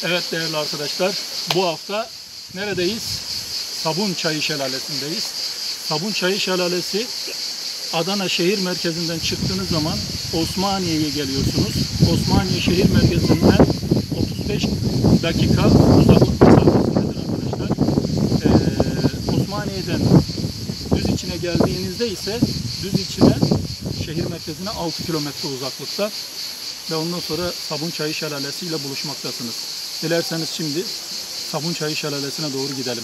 Evet değerli arkadaşlar, bu hafta neredeyiz? Sabunçayı Şelalesi'ndeyiz. Sabunçayı Şelalesi, Adana şehir merkezinden çıktığınız zaman Osmaniye'ye geliyorsunuz. Osmaniye şehir merkezinden 35 dakika uzaklık mesafesindedir arkadaşlar. Osmaniye'den düz içine geldiğinizde ise düz içine şehir merkezine 6 kilometre uzaklıkta. Ve ondan sonra Sabunçayı Şelalesi ile buluşmaktasınız. Dilerseniz şimdi Sabunçayı Şelalesi'ne doğru gidelim.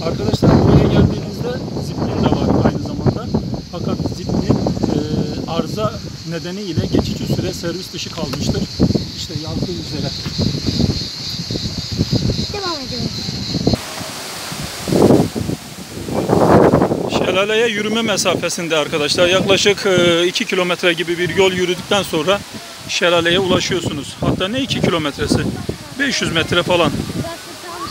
Arkadaşlar buraya geldiğinizde ziplin de var aynı zamanda. Fakat ziplin arıza nedeniyle geçici süre servis dışı kalmıştır. İşte yazdığı üzere. Devam ediyoruz. Şelaleye yürüme mesafesinde arkadaşlar. Yaklaşık 2 kilometre gibi bir yol yürüdükten sonra şelaleye ulaşıyorsunuz. Hatta ne 2 kilometresi? 500 metre falan. Burası tam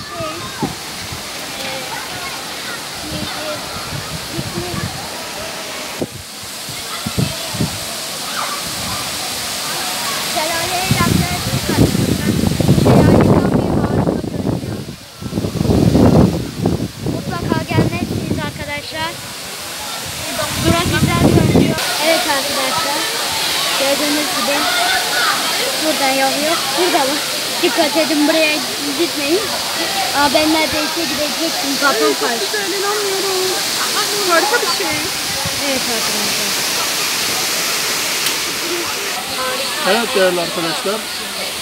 şelaleye yaklaştık arkadaşlar. Şelaleden bir harika görünüyor. Mutlaka gelmelisiniz arkadaşlar. Burası güzel görünüyor. Evet arkadaşlar. Gördüğünüz gibi burada yol yok. Burada mı? Dikkat edin, buraya gitmeyin. Ben neredeyse gidecektim. Kafam karıştı. İnanmıyorum. Harika bir şey. Evet arkadaşlar. Evet değerli arkadaşlar,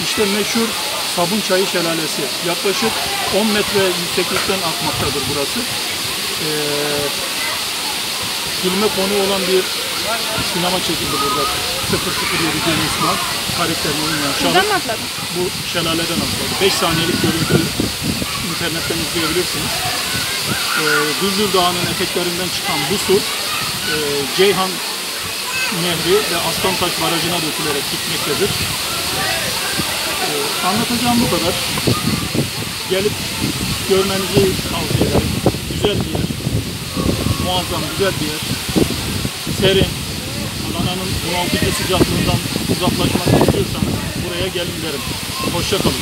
işte meşhur Sabunçayı Şelalesi. Yaklaşık 10 metre yükseklikten akmaktadır burası. Filme konu olan bir sinema çekildi burada. 007 James Bond karakterini oynayan şahıs bu şelaleden atladı. 5 saniyelik görüntü internetten izleyebilirsiniz. Düldül Dağı'nın eteklerinden çıkan bu su Ceyhan Nehri ve Aslantaş Barajı'na dökülerek gitmektedir. Anlatacağım bu kadar. Gelip görmenizi tavsiye ederim. Güzel bir yer. Muazzam güzel bir yer. Serin. Adana'nın bunaltıcı sıcaklığından uzaklaşmak istiyorsanız buraya gelin derim. Hoşça kalın.